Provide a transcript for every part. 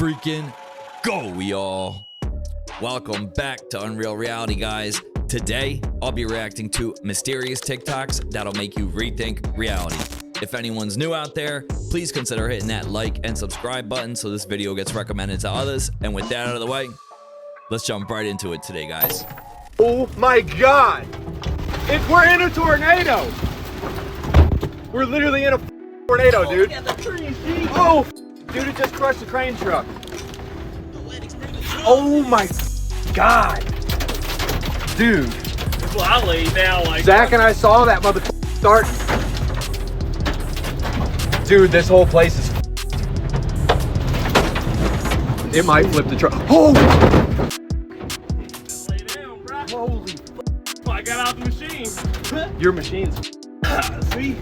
freaking go, y'all. Welcome back to Unreal Reality, guys. Today, I'll be reacting to mysterious TikToks that'll make you rethink reality. If anyone's new out there, please consider hitting that like and subscribe button so this video gets recommended to others. And with that out of the way, let's jump right into it today, guys. Oh my God! We're in a tornado! We're literally in a tornado, dude. Yeah, the trees, dude. Oh, dude, it just crushed the crane truck. Oh my God. Dude. Well, I lay down like Zach and I saw that mother start. Dude, this whole place is. It might flip the truck. Oh! lay down, bro. Holy. I got out the machine. Your machine's. See?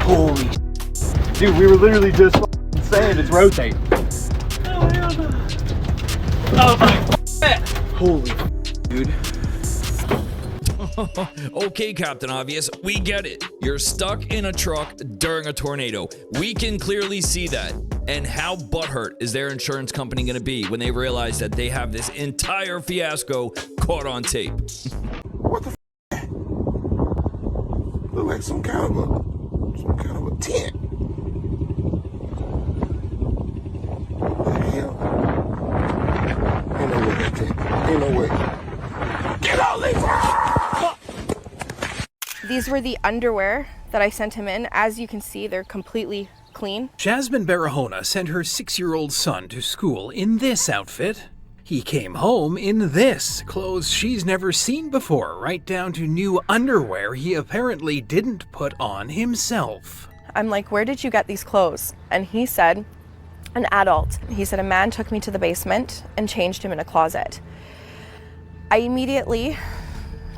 Holy. Dude, we were literally just saying it's rotating. Oh, hell no. Oh my. Holy, dude. Okay, Captain Obvious, we get it. You're stuck in a truck during a tornado. We can clearly see that. And how butthurt is their insurance company going to be when they realize that they have this entire fiasco caught on tape? What the f? Look like some kind of a tent. What the hell? Ain't no way that tent. Ain't no way. Get out, Lisa! These were the underwear that I sent him in. As you can see, they're completely clean. Jasmine Barahona sent her 6-year-old son to school in this outfit. He came home in this, clothes she's never seen before, right down to new underwear he apparently didn't put on himself. I'm like, where did you get these clothes? And he said, an adult. He said, a man took me to the basement and changed him in a closet. I immediately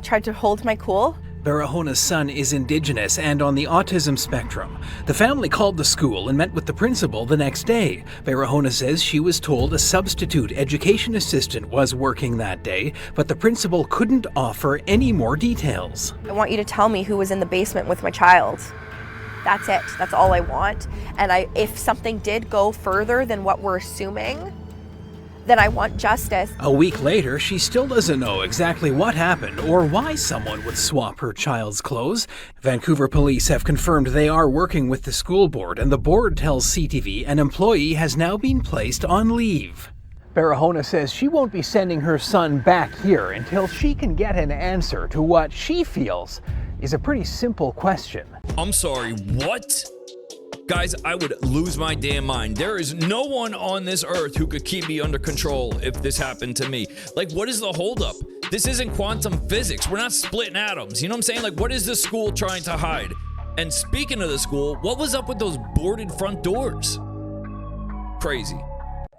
tried to hold my cool. Barahona's son is Indigenous and on the autism spectrum. The family called the school and met with the principal the next day. Barahona says she was told a substitute education assistant was working that day, but the principal couldn't offer any more details. I want you to tell me who was in the basement with my child. That's it. That's all I want. And if something did go further than what we're assuming, then I want justice. A week later, she still doesn't know exactly what happened or why someone would swap her child's clothes. Vancouver police have confirmed they are working with the school board, and the board tells CTV an employee has now been placed on leave. Barahona says she won't be sending her son back here until she can get an answer to what she feels is a pretty simple question. I'm sorry, what? Guys, I would lose my damn mind. There is no one on this earth who could keep me under control if this happened to me. Like, what is the holdup? This isn't quantum physics. We're not splitting atoms. You know what I'm saying? Like, what is the school trying to hide? And speaking of the school, what was up with those boarded front doors? Crazy.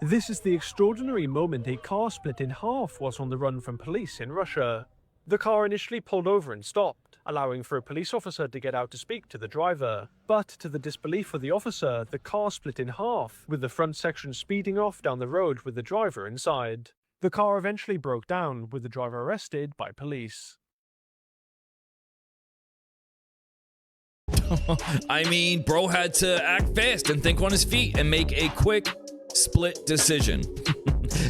This is the extraordinary moment a car split in half was on the run from police in Russia. The car initially pulled over and stopped, allowing for a police officer to get out to speak to the driver. But to the disbelief of the officer, the car split in half, with the front section speeding off down the road with the driver inside. The car eventually broke down, with the driver arrested by police. I mean, bro had to act fast and think on his feet and make a quick split decision.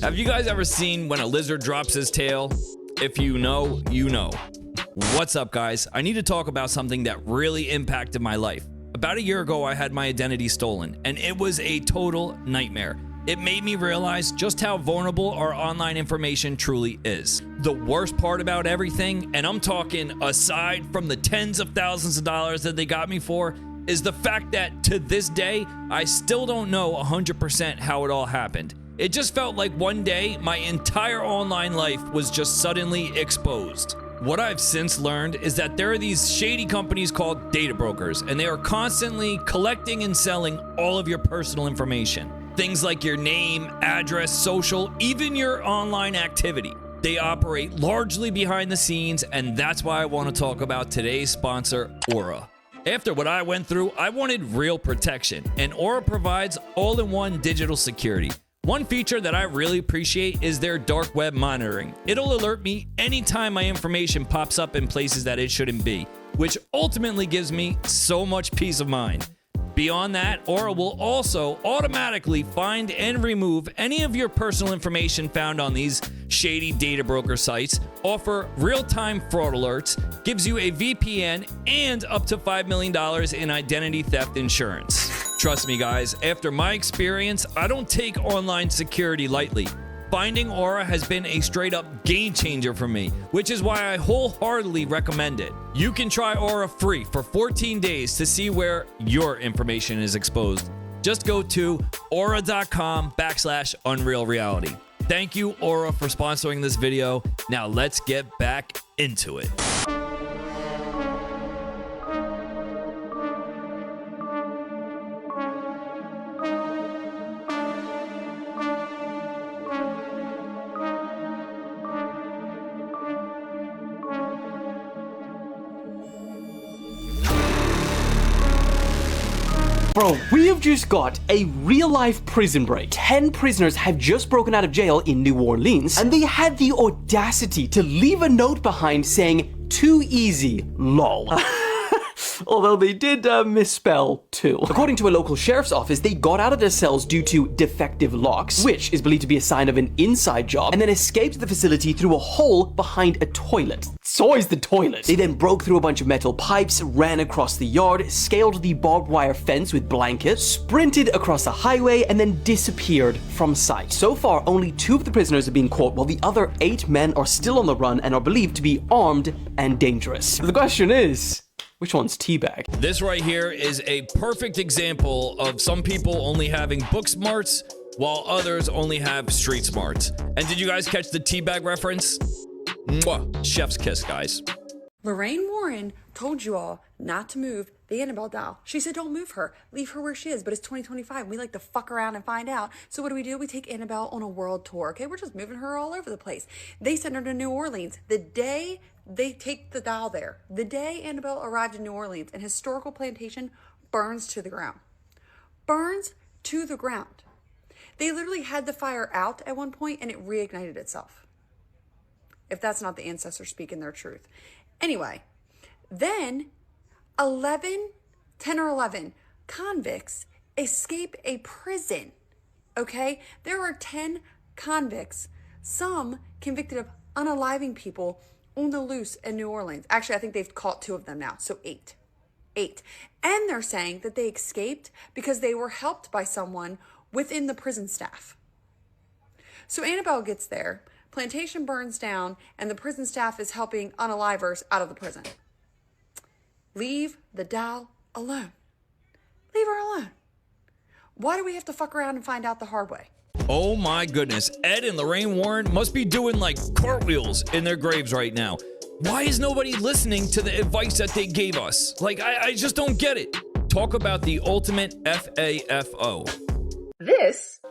Have you guys ever seen when a lizard drops his tail? If you know, you know. What's up, guys? I need to talk about something that really impacted my life. About a year ago, I had my identity stolen, and it was a total nightmare. It made me realize just how vulnerable our online information truly is. The worst part about everything, and I'm talking aside from the tens of thousands of dollars that they got me for, is the fact that to this day, I still don't know 100% how it all happened. It just felt like one day, my entire online life was just suddenly exposed. What I've since learned is that there are these shady companies called data brokers, and they are constantly collecting and selling all of your personal information. Things like your name, address, social, even your online activity. They operate largely behind the scenes, and that's why I want to talk about today's sponsor, Aura. After what I went through, I wanted real protection, and Aura provides all-in-one digital security. One feature that I really appreciate is their dark web monitoring. It'll alert me anytime my information pops up in places that it shouldn't be. which ultimately gives me so much peace of mind. Beyond that, Aura will also automatically find and remove any of your personal information found on these shady data broker sites, offer real-time fraud alerts, gives you a VPN, and up to $5 million in identity theft insurance. Trust me, guys, after my experience, I don't take online security lightly. Finding Aura has been a straight-up game changer for me, which is why I wholeheartedly recommend it. You can try Aura free for 14 days to see where your information is exposed. Just go to aura.com/unrealreality. Thank you, Aura, for sponsoring this video. Now let's get back into it. Bro, we have just got a real-life prison break. 10 prisoners have just broken out of jail in New Orleans, and they had the audacity to leave a note behind saying, "Too easy, lol." Although they did misspell too. According to a local sheriff's office, they got out of their cells due to defective locks, which is believed to be a sign of an inside job, and then escaped the facility through a hole behind a toilet. It's always the toilet. They then broke through a bunch of metal pipes, ran across the yard, scaled the barbed wire fence with blankets, sprinted across the highway, and then disappeared from sight. So far, only 2 of the prisoners have been caught, while the other 8 men are still on the run and are believed to be armed and dangerous. The question is, which one's Teabag? This right here is a perfect example of some people only having book smarts while others only have street smarts. And did you guys catch the Teabag reference? Mwah. Chef's kiss, guys. Lorraine Warren told you all not to move the Annabelle doll. She said don't move her. Leave her where she is. But it's 2025. And we like to fuck around and find out. So what do? We take Annabelle on a world tour. Okay, we're just moving her all over the place. They sent her to New Orleans. The day they take the doll there, the day Annabelle arrived in New Orleans, an historical plantation burns to the ground. Burns to the ground. They literally had the fire out at one point and it reignited itself. If that's not the ancestors speaking their truth. Anyway, then 10 or 11 convicts escape a prison. Okay? There are 10 convicts, some convicted of unaliving people on the loose in New Orleans. Actually, I think they've caught 2 of them now, so 8. And they're saying that they escaped because they were helped by someone within the prison staff. So Annabelle gets there, plantation burns down, and the prison staff is helping unalivers out of the prison. Leave the doll alone. Leave her alone. Why do we have to fuck around and find out the hard way? Oh my goodness, Ed and Lorraine Warren must be doing like cartwheels in their graves right now. Why is nobody listening to the advice that they gave us? Like, I just don't get it. Talk about the ultimate FAFO. This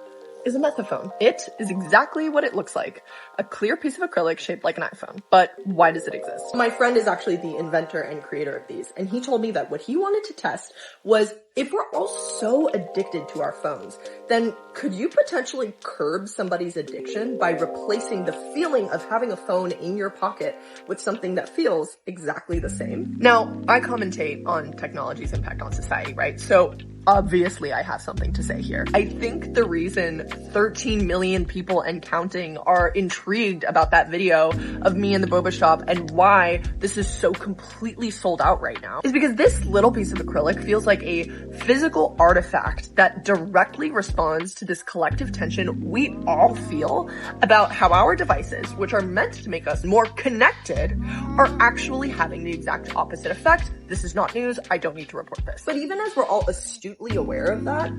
is a methaphone. It is exactly what it looks like. A clear piece of acrylic shaped like an iPhone. But why does it exist? My friend is actually the inventor and creator of these, and he told me that what he wanted to test was if we're all so addicted to our phones, then could you potentially curb somebody's addiction by replacing the feeling of having a phone in your pocket with something that feels exactly the same? Now, I commentate on technology's impact on society, right? So obviously I have something to say here. I think the reason 13 million people and counting are intrigued about that video of me in the boba shop and why this is so completely sold out right now is because this little piece of acrylic feels like a physical artifact that directly responds to this collective tension we all feel about how our devices, which are meant to make us more connected, are actually having the exact opposite effect. This is not news. I don't need to report this. But even as we're all astutely aware of that,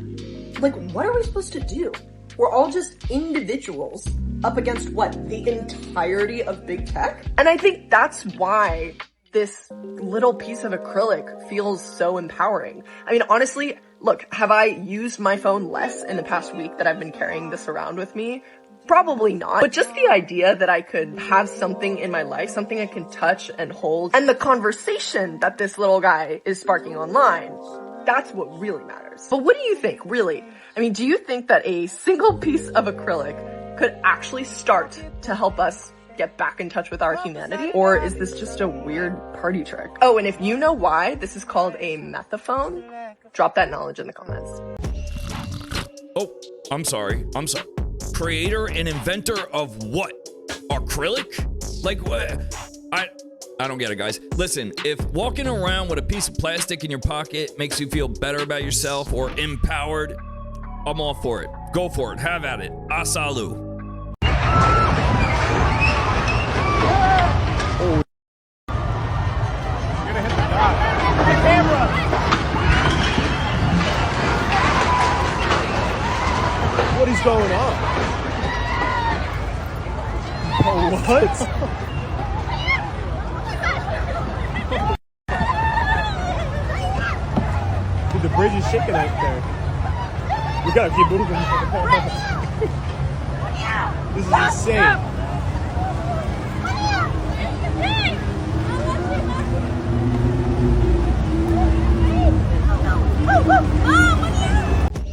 like, what are we supposed to do? We're all just individuals up against what? The entirety of big tech? And I think that's why this little piece of acrylic feels so empowering. I mean, honestly, look, have I used my phone less in the past week that I've been carrying this around with me? Probably not. But just the idea that I could have something in my life, something I can touch and hold, and the conversation that this little guy is sparking online, that's what really matters. But what do you think, really? I mean, do you think that a single piece of acrylic could actually start to help us get back in touch with our humanity? Or is this just a weird party trick? Oh, and if you know why this is called a methaphone, drop that knowledge in the comments. Oh, I'm sorry. Creator and inventor of what? Acrylic? Like what? I don't get it, guys. Listen, if walking around with a piece of plastic in your pocket makes you feel better about yourself or empowered, I'm all for it. Go for it. Have at it. Asalu. Oh. You're gonna hit the dot. The camera! What is going on? Oh, what? Dude, the bridge is shaking out there. We gotta keep moving. This is insane.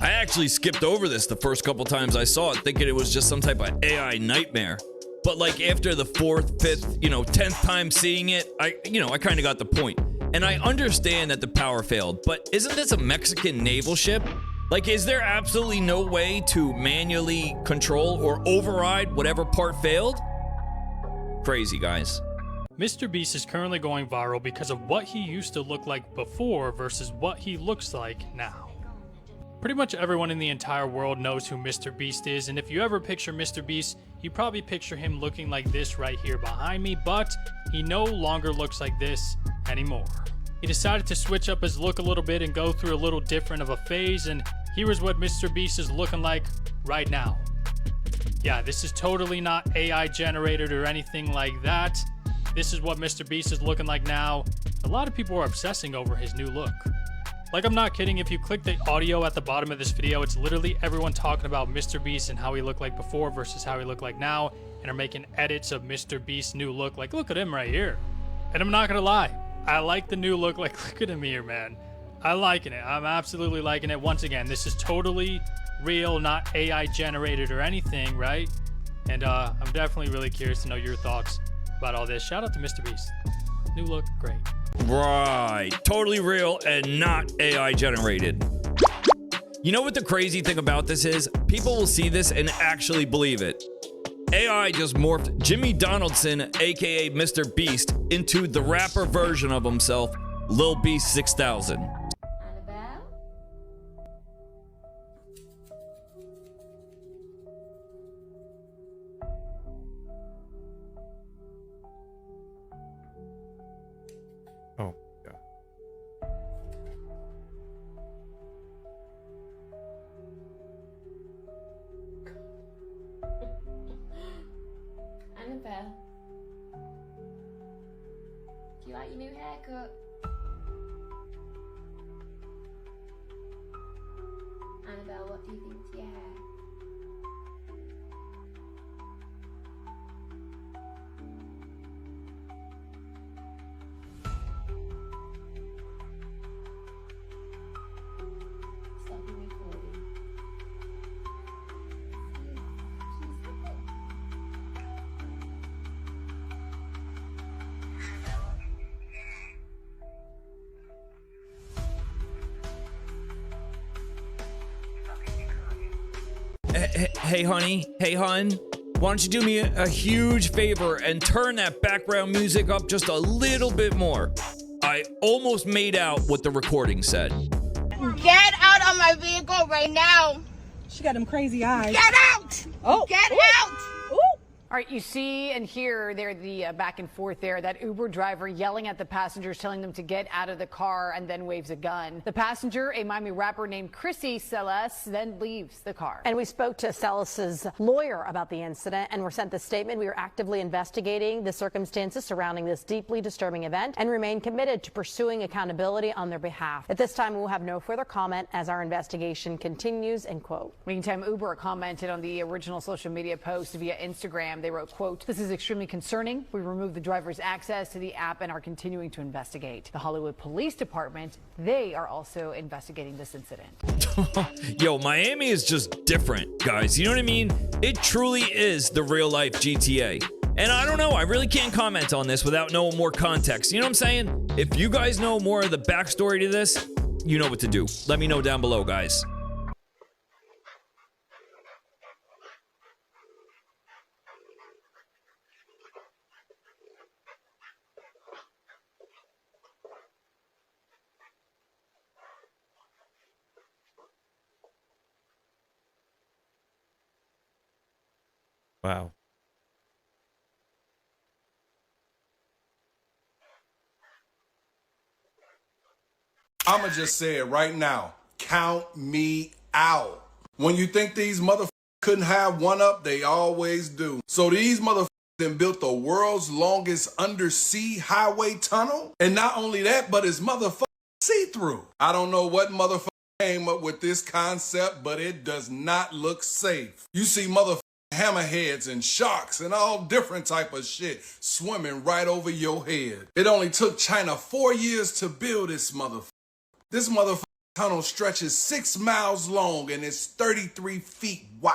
I actually skipped over this the first couple times I saw it, thinking it was just some type of AI nightmare. But like after the 4th, 5th, 10th time seeing it, I kind of got the point. And I understand that the power failed, but isn't this a Mexican naval ship? Like, is there absolutely no way to manually control or override whatever part failed? Crazy, guys. MrBeast is currently going viral because of what he used to look like before versus what he looks like now. Pretty much everyone in the entire world knows who MrBeast is, and if you ever picture MrBeast, you probably picture him looking like this right here behind me, but he no longer looks like this anymore. He decided to switch up his look a little bit and go through a little different of a phase, and here is what MrBeast is looking like right now. Yeah, this is totally not AI generated or anything like that. This is what MrBeast is looking like now. A lot of people are obsessing over his new look. Like, I'm not kidding, if you click the audio at the bottom of this video, it's literally everyone talking about MrBeast and how he looked like before versus how he looked like now, and are making edits of MrBeast's new look. Like, look at him right here. And I'm not gonna lie, I like the new look. Like, look at him here, man. I'm liking it. I'm absolutely liking it. Once again, this is totally real, not AI generated or anything, right? And I'm definitely really curious to know your thoughts about all this. Shout out to MrBeast. New look, great. Right. Totally real and not AI generated. You know what the crazy thing about this is? People will see this and actually believe it. AI just morphed Jimmy Donaldson, aka MrBeast, into the rapper version of himself, Lil Beast 6000. Oh, yeah. Annabelle, do you like your new haircut? Annabelle, what do you think to your hair? Stopping recording. Hey, honey. Hey, hun. Why don't you do me a huge favor and turn that background music up just a little bit more? I almost made out what the recording said. Get out of my vehicle right now. She got them crazy eyes. Get out. Oh. Get out. Ooh. All right, you see and hear there the back and forth there, that Uber driver yelling at the passengers, telling them to get out of the car, and then waves a gun. The passenger, a Miami rapper named Chrissy Celes, then leaves the car. And we spoke to Celes's lawyer about the incident and were sent the statement. We are actively investigating the circumstances surrounding this deeply disturbing event and remain committed to pursuing accountability on their behalf. At this time, we will have no further comment as our investigation continues, end quote. Meantime, Uber commented on the original social media post via Instagram. They wrote, quote, "This is extremely concerning. We removed the driver's access to the app and are continuing to investigate." The Hollywood Police Department, they are also investigating this incident. Yo, Miami is just different, guys. You know what I mean? It truly is the real life GTA. And I don't know, I really can't comment on this without knowing more context. You know what I'm saying? If you guys know more of the backstory to this, you know what to do. Let me know down below, guys. Wow. I'ma just say it right now. Count me out. When you think these motherfuckers couldn't have one up, they always do. So these motherfuckers then built the world's longest undersea highway tunnel. And not only that, but it's motherfucking see-through. I don't know what motherfucker came up with this concept, but it does not look safe. You see motherfucking hammerheads and sharks and all different type of shit swimming right over your head. It only took China 4 years to build this motherfucker. This motherfucking tunnel stretches 6 miles long and is 33 feet wide.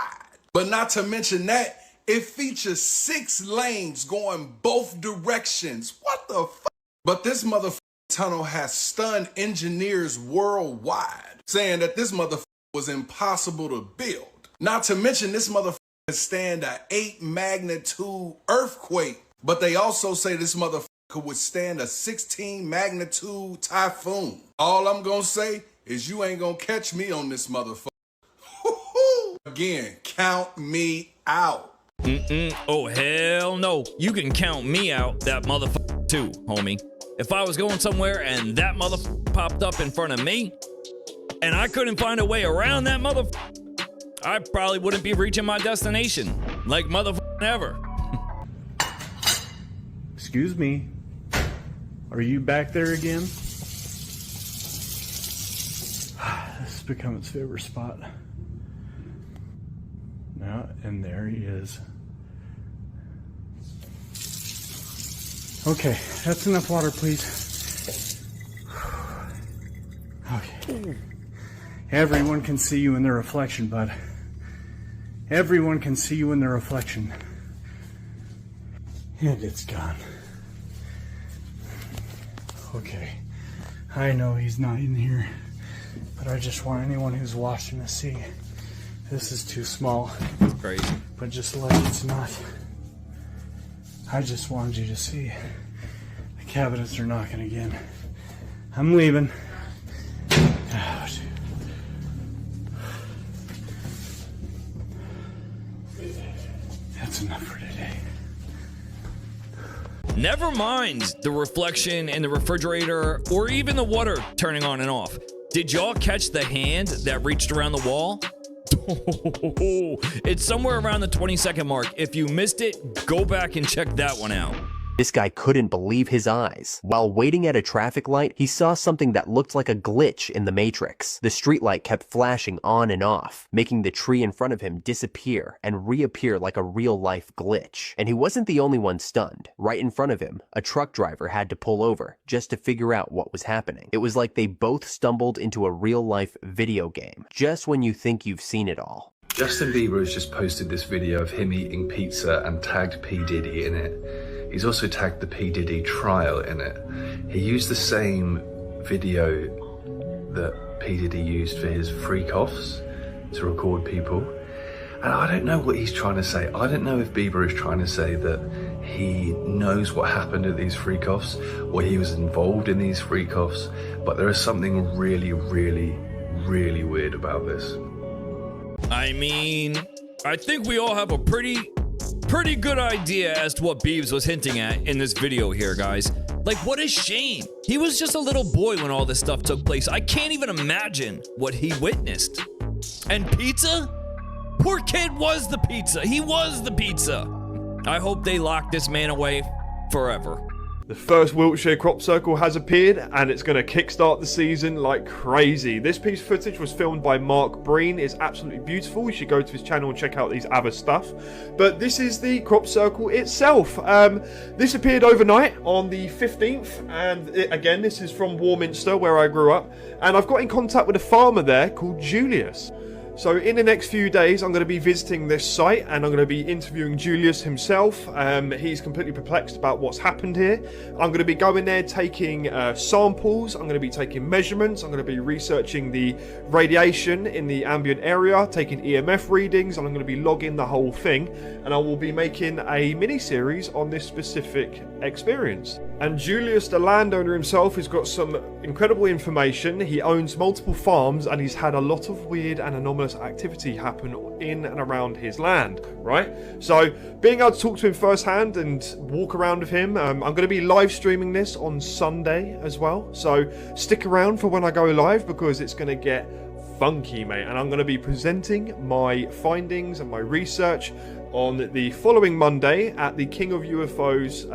But not to mention that, it features 6 lanes going both directions. What the fuck? But this motherfucking tunnel has stunned engineers worldwide, saying that this motherfucker was impossible to build. Not to mention this motherfucker can stand a 8 magnitude earthquake. But they also say this motherfucker could withstand a 16 magnitude typhoon. All I'm gonna say is you ain't gonna catch me on this motherfucker. Again, count me out. Oh, hell no. You can count me out, that motherfucker too, homie. If I was going somewhere and that motherfucker popped up in front of me, and I couldn't find a way around that motherfucker, I probably wouldn't be reaching my destination. Like motherfucker ever. Excuse me. Are you back there again? This has become its favorite spot. Now, and there he is. Okay, that's enough water, please. Okay. Everyone can see you in their reflection, bud. Everyone can see you in their reflection. And it's gone. Okay, I know he's not in here, but I just want anyone who's watching to see. This is too small. Crazy. But just like it's not. I just wanted you to see. The cabinets are knocking again. I'm leaving. Ouch. That's enough for today. Never mind the reflection in the refrigerator or even the water turning on and off. Did y'all catch the hand that reached around the wall? It's somewhere around the 20-second mark. If you missed it, go back and check that one out. This guy couldn't believe his eyes. While waiting at a traffic light, he saw something that looked like a glitch in the Matrix. The streetlight kept flashing on and off, making the tree in front of him disappear and reappear like a real-life glitch. And he wasn't the only one stunned. Right in front of him, a truck driver had to pull over just to figure out what was happening. It was like they both stumbled into a real-life video game, just when you think you've seen it all. Justin Bieber has just posted this video of him eating pizza and tagged P. Diddy in it. He's also tagged the P. Diddy trial in it. He used the same video that P. Diddy used for his freak-offs to record people. And I don't know what he's trying to say. I don't know if Bieber is trying to say that he knows what happened at these freak-offs or he was involved in these freak-offs, but there is something really, really, really weird about this. I mean, I think we all have a pretty good idea as to what Biebs was hinting at in this video here, guys. Like, what a shame. He was just a little boy when all this stuff took place. I can't even imagine what he witnessed. And pizza? Poor kid was the pizza. He was the pizza. I hope they lock this man away forever. The first Wiltshire crop circle has appeared, and it's going to kickstart the season like crazy. This piece of footage was filmed by Mark Breen. It's absolutely beautiful. You should go to his channel and check out these other stuff. But this is the crop circle itself. This appeared overnight on the 15th, and again, this is from Warminster, where I grew up. And I've got in contact with a farmer there called Julius. So in the next few days, I'm going to be visiting this site and I'm going to be interviewing Julius himself. He's completely perplexed about what's happened here. I'm going to be going there taking samples. I'm going to be taking measurements. I'm going to be researching the radiation in the ambient area, taking EMF readings, and I'm going to be logging the whole thing. And I will be making a mini-series on this specific experience. And Julius, the landowner himself, has got some incredible information. He owns multiple farms and he's had a lot of weird and anomalous activity happen in and around his land, right? So being able to talk to him firsthand and walk around with him, I'm going to be live streaming this on Sunday as well. So stick around for when I go live because it's going to get funky, mate. And I'm going to be presenting my findings and my research on the following Monday at the King of UFO's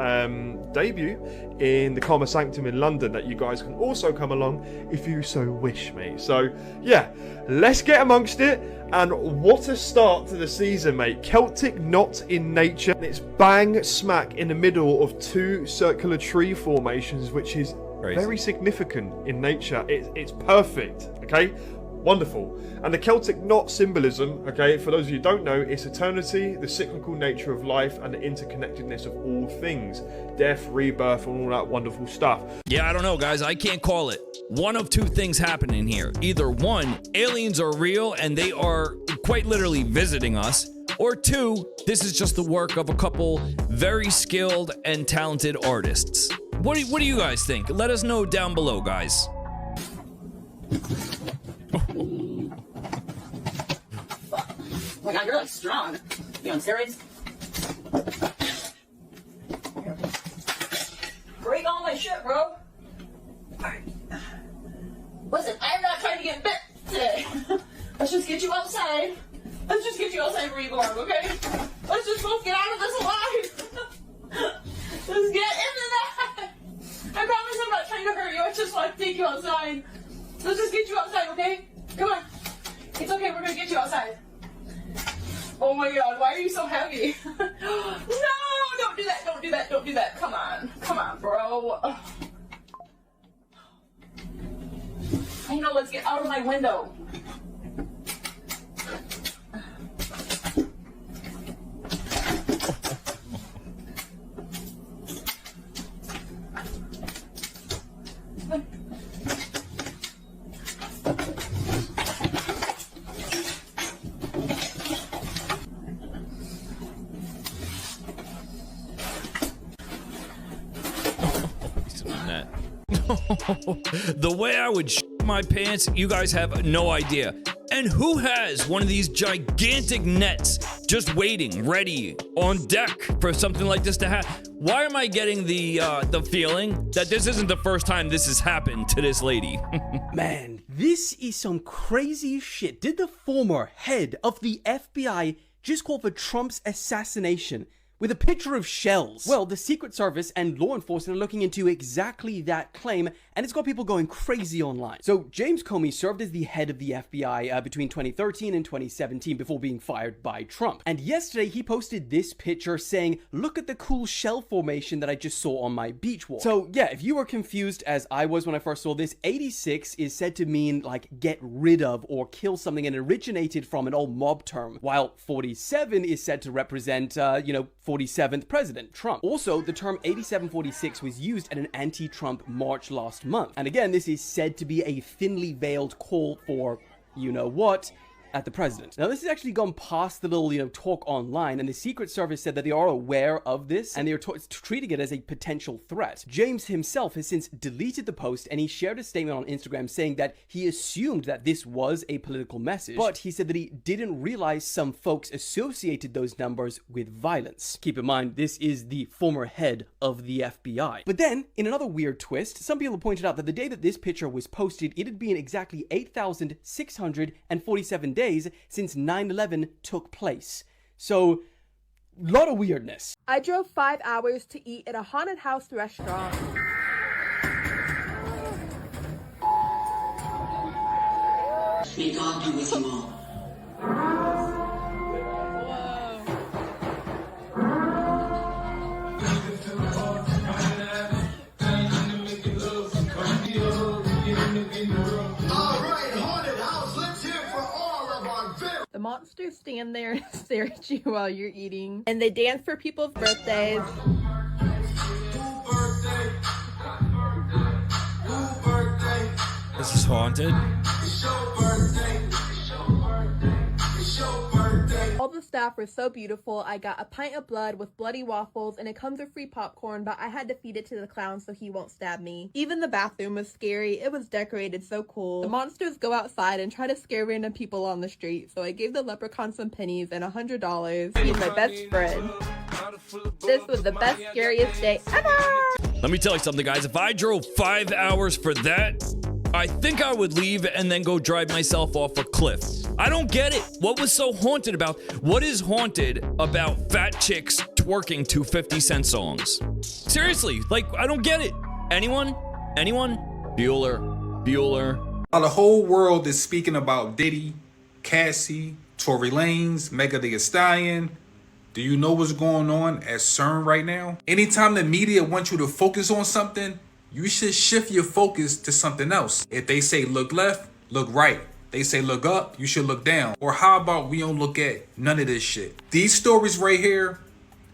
debut in the Karma Sanctum in London, that you guys can also come along if you so wish, mate. So yeah, let's get amongst it. And what a start to the season, mate. Celtic knot in nature. And it's bang smack in the middle of two circular tree formations, which is very significant in nature. It's perfect, okay? Wonderful. And the Celtic knot symbolism, okay, for those of you who don't know, it's eternity, the cyclical nature of life, and the interconnectedness of all things. Death, rebirth, and all that wonderful stuff. Yeah, I don't know, guys. I can't call it. One of two things happening here. Either one, aliens are real and they are quite literally visiting us. Or two, this is just the work of a couple very skilled and talented artists. What do you guys think? Let us know down below, guys. Oh my god, you're like strong. You on steroids? Break all my shit, bro. Listen, I'm not trying to get bit today. Let's just get you outside. Let's just get you outside where you belong, okay? Let's just both get out of this alive. Let's get into that. I promise I'm not trying to hurt you. I just want to take you outside. Let's just get you outside, okay? Come on. It's okay, we're gonna get you outside. Oh my god, why are you so heavy? No, don't do that, don't do that, don't do that. Come on, bro. I know, let's get out of my window. The way I would shit my pants, you guys have no idea. And who has one of these gigantic nets just waiting, ready, on deck for something like this to happen? Why am I getting the feeling that this isn't the first time this has happened to this lady? Man, this is some crazy shit. Did the former head of the FBI just call for Trump's assassination with a picture of shells? Well, the Secret Service and law enforcement are looking into exactly that claim, and it's got people going crazy online. So James Comey served as the head of the FBI between 2013 and 2017 before being fired by Trump. And yesterday he posted this picture saying, "Look at the cool shell formation that I just saw on my beach walk." So yeah, if you were confused as I was when I first saw this, 86 is said to mean like get rid of or kill something, and originated from an old mob term, while 47 is said to represent, 47th President Trump. Also, the term 8746 was used at an anti-Trump march last month. And again, this is said to be a thinly veiled call for, you know what, at the president. Now, this has actually gone past the little, talk online, and the Secret Service said that they are aware of this, and they are treating it as a potential threat. James himself has since deleted the post, and he shared a statement on Instagram saying that he assumed that this was a political message, but he said that he didn't realize some folks associated those numbers with violence. Keep in mind, this is the former head of the FBI. But then, in another weird twist, some people pointed out that the day that this picture was posted, it had been exactly 8,647 days since 9/11 took place. So, lot of weirdness. I drove 5 hours to eat at a haunted house restaurant. May God be with you all. The monsters stand there and stare at you while you're eating. And they dance for people's birthdays. This is haunted. All the staff were so beautiful. I got a pint of blood with bloody waffles, and it comes with free popcorn, but I had to feed it to the clown so he won't stab me. Even the bathroom was scary. It was decorated so cool. The monsters go outside and try to scare random people on the street, so I gave the leprechaun some pennies and $100. He's my best friend. This was the best, scariest day ever! Let me tell you something, guys. If I drove 5 hours for that, I think I would leave and then go drive myself off a cliff. I don't get it. What was so haunted about? What is haunted about fat chicks twerking to 50-cent songs? Seriously, like, I don't get it. Anyone? Anyone? Bueller. While the whole world is speaking about Diddy, Cassie, Tory Lanez, Megan Thee Stallion, do you know what's going on at CERN right now? Anytime the media wants you to focus on something, you should shift your focus to something else. If they say look left, look right. They say look up, you should look down. Or how about we don't look at none of this shit? These stories right here,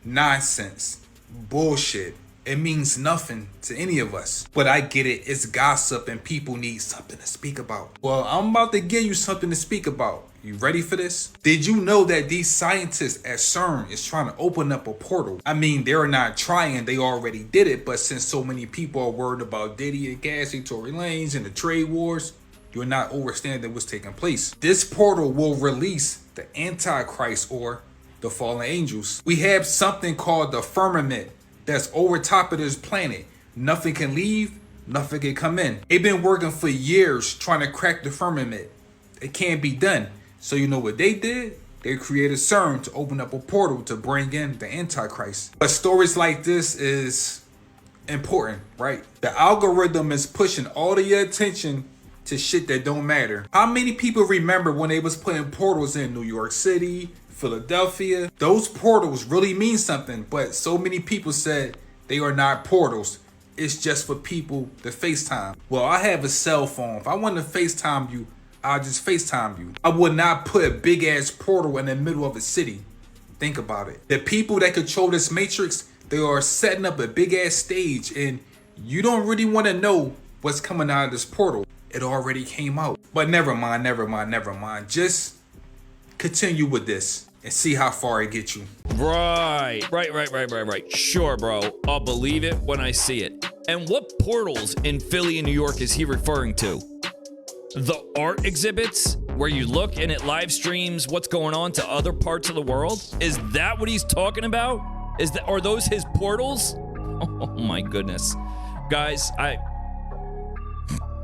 nonsense, bullshit. It means nothing to any of us. But I get it, it's gossip and people need something to speak about. Well, I'm about to give you something to speak about. You ready for this? Did you know that these scientists at CERN is trying to open up a portal? I mean, they're not trying, they already did it, but since so many people are worried about Diddy and Cassie, Tory Lanez, and the trade wars, you're not understanding what's taking place. This portal will release the Antichrist or the fallen angels. We have something called the firmament that's over top of this planet. Nothing can leave, nothing can come in. They've been working for years trying to crack the firmament. It can't be done. So you know what they did? They created CERN to open up a portal to bring in the Antichrist. But stories like this is important, right? The algorithm is pushing all of your attention to shit that don't matter. How many people remember when they was putting portals in New York City, Philadelphia? Those portals really mean something, but so many people said they are not portals. It's just for people to FaceTime. Well, I have a cell phone. If I want to FaceTime you, I'll just FaceTime you. I would not put a big ass portal in the middle of a city. Think about it. The people that control this matrix, they are setting up a big ass stage and you don't really want to know what's coming out of this portal. It already came out. But never mind. Just continue with this and see how far it gets you. Right. Sure, bro. I'll believe it when I see it. And what portals in Philly and New York is he referring to? The art exhibits where you look and it live streams what's going on to other parts of the world? Is that what he's talking about? Are those his portals? Oh my goodness. Guys,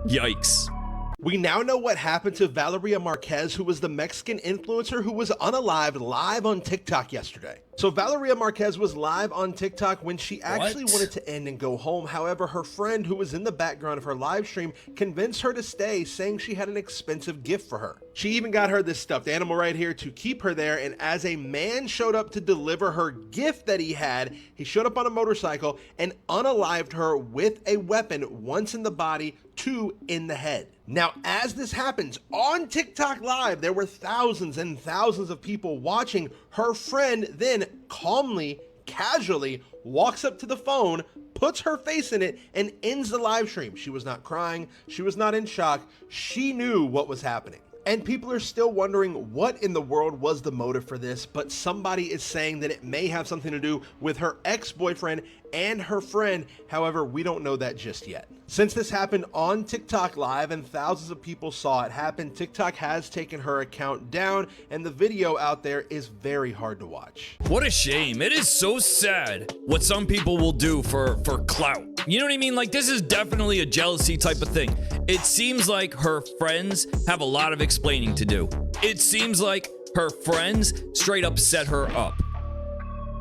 yikes. We now know what happened to Valeria Marquez, who was the Mexican influencer who was unalived live on TikTok yesterday. So Valeria Marquez was live on TikTok when she actually wanted to end and go home. However, her friend who was in the background of her live stream convinced her to stay, saying she had an expensive gift for her. She even got her this stuffed animal right here to keep her there, and as a man showed up to deliver her gift that he had, he showed up on a motorcycle and unalived her with a weapon, once in the body, two in the head. Now, as this happens on TikTok Live, there were thousands and thousands of people watching. Her friend then calmly, casually walks up to the phone, puts her face in it, and ends the live stream. She was not crying. She was not in shock. She knew what was happening. And people are still wondering what in the world was the motive for this, but somebody is saying that it may have something to do with her ex-boyfriend and her friend. However, we don't know that just yet. Since this happened on TikTok Live and thousands of people saw it happen, TikTok has taken her account down, and the video out there is very hard to watch. What a shame. It is so sad what some people will do for clout. You know what I mean? Like, this is definitely a jealousy type of thing. It seems like her friends have a lot of explaining to do. It seems like her friends straight up set her up.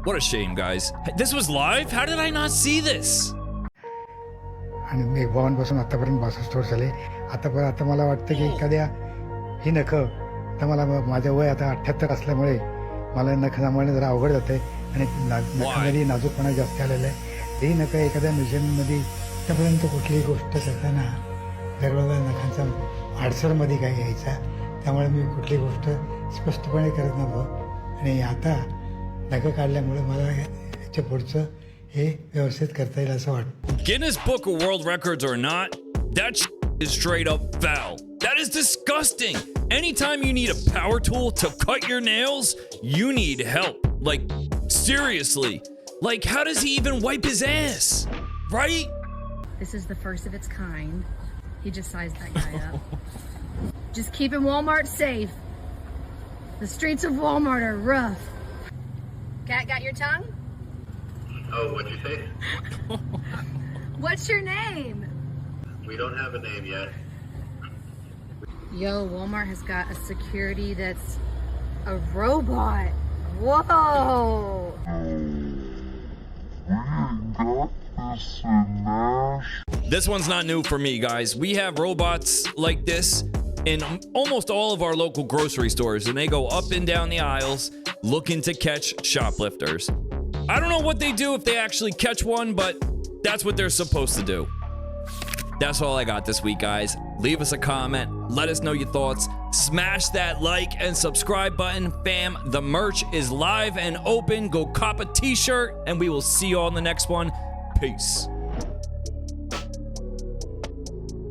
What a shame, guys. This was live? How did I not see this? आणि मी भवनपासून आतापर्यंत 62 वर्ष झाले. आता मला वाटतं की एखाद्या ही नखं तर मला माझं वय आता 78 असल्यामुळे मला नखं सांभाळणं जरा अवघड जाते आणि नखामध्ये नाजूकपणा जास्त आलेला आहे. ही नखं एखाद्या म्युझियममध्ये आतापर्यंत कुठलीही गोष्ट करताना दरवेळेला नखांचा आडसरमध्ये काही यायचा, त्यामुळे मी कुठली गोष्ट स्पष्टपणे करत नव्हतं आणि आता नखं काढल्यामुळे मला याच्या पुढचं हे व्यवस्थित करता येईल असं वाटतं. Guinness Book of World Records or not, that is straight up foul. That is disgusting. Anytime you need a power tool to cut your nails, you need help. Like, seriously. Like, how does he even wipe his ass? Right? This is the first of its kind. He just sized that guy up. Just keeping Walmart safe. The streets of Walmart are rough. Cat, got your tongue? Oh, what'd you say? What's your name? We don't have a name yet. Yo, Walmart has got a security that's a robot. Whoa! This one's not new for me, guys. We have robots like this in almost all of our local grocery stores, and they go up and down the aisles looking to catch shoplifters. I don't know what they do if they actually catch one, but that's what they're supposed to do. That's all I got this week, guys. Leave us a comment. Let us know your thoughts. Smash that like and subscribe button. Fam, the merch is live and open. Go cop a t-shirt, and we will see you all in the next one. Peace.